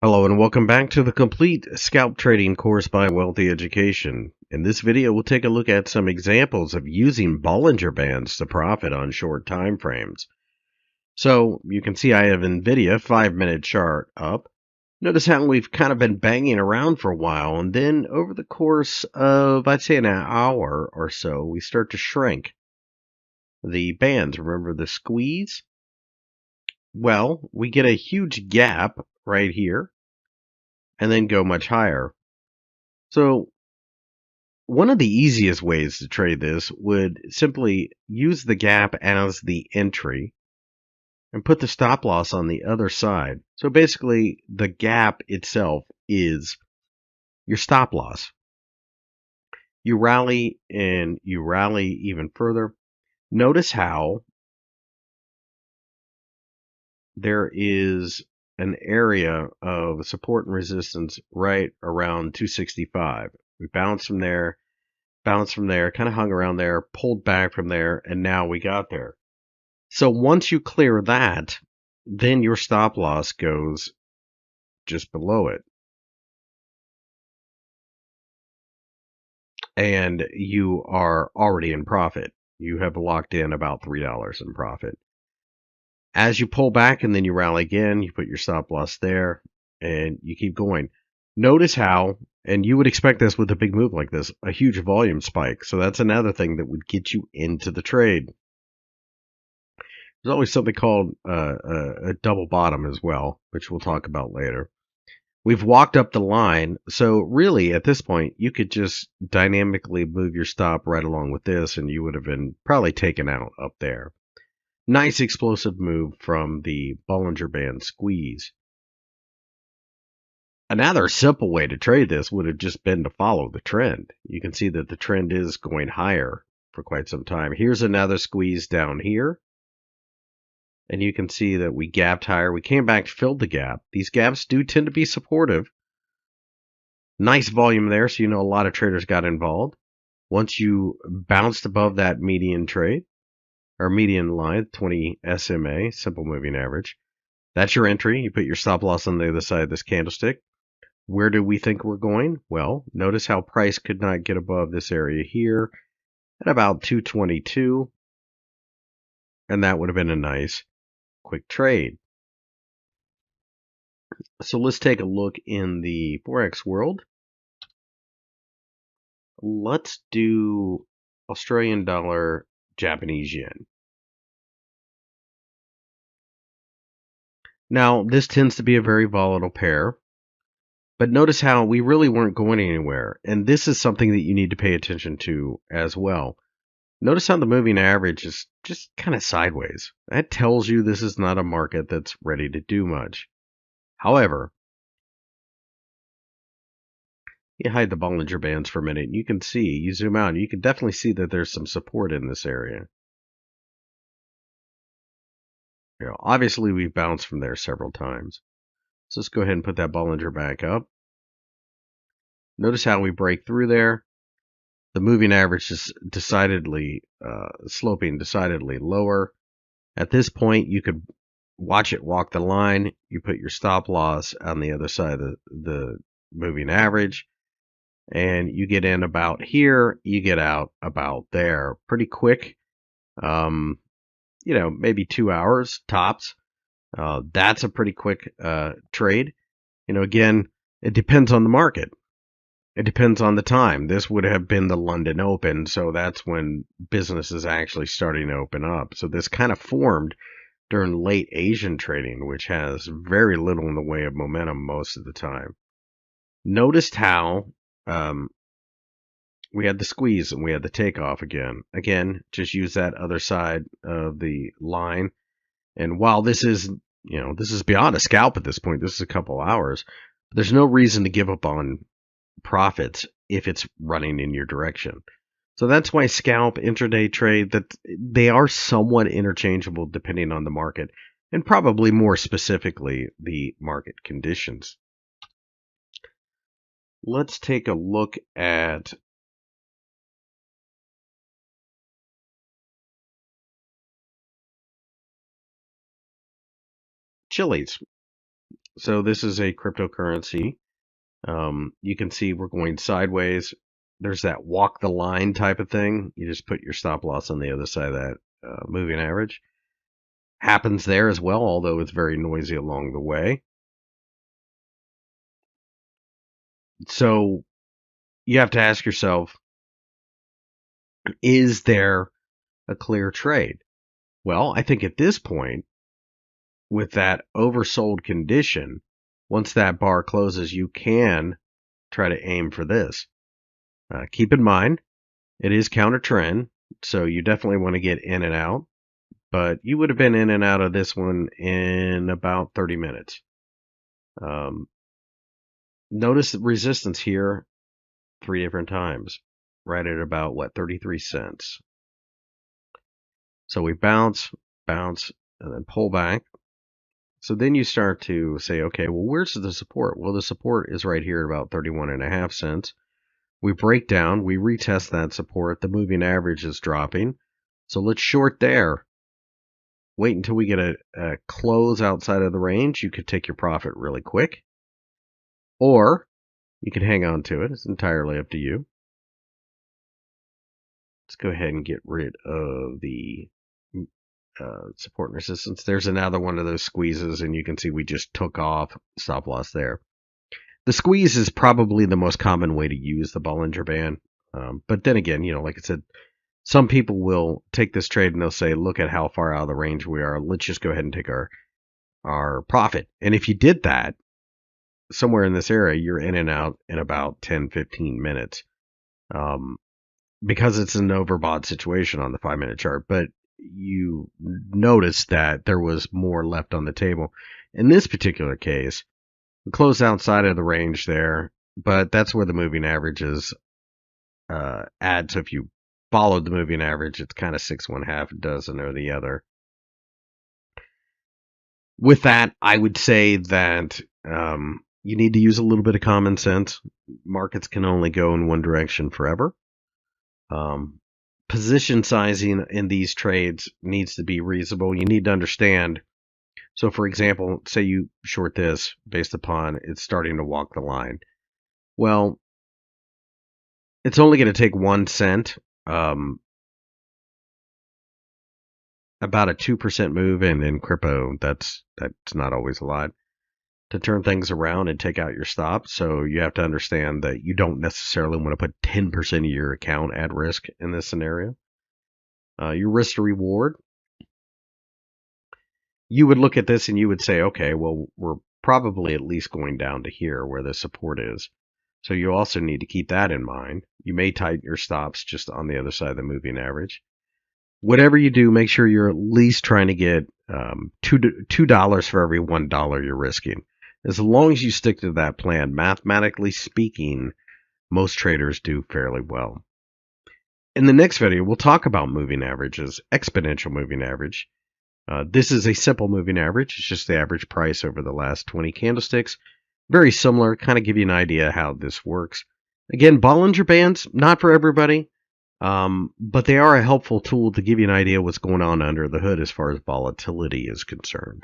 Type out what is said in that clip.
Hello and welcome back to the complete scalp trading course by Wealthy Education. In this video, we'll take a look at some examples of using Bollinger Bands to profit on short time frames. So you can see I have NVIDIA 5-minute chart up. Notice how we've kind of been banging around for a while, and then over the course of, I'd say, an hour or so, we start to shrink the bands. Remember the squeeze? Well, we get a huge gap right here and then go much higher. So one of the easiest ways to trade this would simply use the gap as the entry and put the stop loss on the other side. So basically, the gap itself is your stop loss. You rally and you rally even further. Notice how there is an area of support and resistance right around 265. We bounced from there, kind of hung around there, pulled back from there, and now we got there. So once you clear that, then your stop loss goes just below it. And you are already in profit. You have locked in about $3 in profit. As you pull back and then you rally again, you put your stop loss there and you keep going. Notice how, and you would expect this with a big move like this, a huge volume spike. So that's another thing that would get you into the trade. There's always something called a double bottom as well, which we'll talk about later. We've walked up the line, so really at this point you could just dynamically move your stop right along with this and you would have been probably taken out up there. Nice explosive move from the Bollinger Band squeeze. Another simple way to trade this would have just been to follow the trend. You can see that the trend is going higher for quite some time. Here's another squeeze down here. And you can see that we gapped higher. We came back, filled the gap. These gaps do tend to be supportive. Nice volume there, so you know a lot of traders got involved. Once you bounced above that median trade, or median line, 20 SMA, simple moving average, that's your entry. You put your stop loss on the other side of this candlestick. Where do we think we're going? Well, notice how price could not get above this area here at about 222, and that would have been a nice quick trade. So let's take a look in the Forex world. Let's do Australian dollar, Japanese yen. Now, this tends to be a very volatile pair, but notice how we really weren't going anywhere. And this is something that you need to pay attention to as well. Notice how the moving average is just kind of sideways. That tells you this is not a market that's ready to do much. However, you hide the Bollinger Bands for a minute, and you can see, you zoom out, and you can definitely see that there's some support in this area. You know, obviously, we've bounced from there several times. So let's go ahead and put that Bollinger back up. Notice how we break through there. The moving average is decidedly sloping decidedly lower. At this point, you could watch it walk the line. You put your stop loss on the other side of the moving average, and you get in about here. You get out about there pretty quick. Maybe 2 hours tops. That's a pretty quick trade. Again, it depends on the market. It depends on the time. This would have been the London Open, so that's when business is actually starting to open up. So this kind of formed during late Asian trading, which has very little in the way of momentum most of the time. Noticed how we had the squeeze and we had the takeoff again. Again, just use that other side of the line. And while this is beyond a scalp at this point, this is a couple hours, there's no reason to give up on profits if it's running in your direction. So that's why scalp, intraday trade, that they are somewhat interchangeable depending on the market and probably more specifically the market conditions. Let's take a look at Chili's. So this is a cryptocurrency. You can see we're going sideways. There's that walk the line type of thing. You just put your stop loss on the other side of that moving average. Happens there as well, although it's very noisy along the way. So you have to ask yourself, is there a clear trade? Well, I think at this point, with that oversold condition, once that bar closes, you can try to aim for this. Keep in mind, it is counter trend, so you definitely want to get in and out, but you would have been in and out of this one in about 30 minutes. Notice the resistance here 3 different times, right at about, 33 cents. So we bounce, bounce, and then pull back. So then you start to say, okay, well, where's the support? Well, the support is right here at about 31.5 cents. We break down, we retest that support. The moving average is dropping. So let's short there. Wait until we get a close outside of the range. You could take your profit really quick. Or you can hang on to it. It's entirely up to you. Let's go ahead and get rid of the support and resistance. There's another one of those squeezes, and you can see we just took off. Stop loss there. The squeeze is probably the most common way to use the Bollinger Band. But then again, like I said, some people will take this trade and they'll say, look at how far out of the range we are. Let's just go ahead and take our profit. And if you did that, somewhere in this area, you're in and out in about 10, 15 minutes. Because it's an overbought situation on the 5-minute chart. But you notice that there was more left on the table. In this particular case, we closed outside of the range there, but that's where the moving averages add. So if you followed the moving average, it's kind of 6 1/2 dozen or the other. With that, I would say that you need to use a little bit of common sense. Markets can only go in one direction forever. Position sizing in these trades needs to be reasonable. You need to understand. So, for example, say you short this based upon it's starting to walk the line. Well, it's only going to take 1 cent, about a 2% move, and in crypto, that's not always a lot, to turn things around and take out your stop. So you have to understand that you don't necessarily want to put 10% of your account at risk in this scenario. Your risk to reward, you would look at this and you would say, okay, well, we're probably at least going down to here where the support is. So you also need to keep that in mind. You may tighten your stops just on the other side of the moving average. Whatever you do, make sure you're at least trying to get $2 for every $1 you're risking. As long as you stick to that plan, mathematically speaking, most traders do fairly well. In the next video, we'll talk about moving averages, exponential moving average. This is a simple moving average. It's just the average price over the last 20 candlesticks. Very similar, kind of give you an idea how this works. Again, Bollinger Bands, not for everybody, but they are a helpful tool to give you an idea what's going on under the hood as far as volatility is concerned.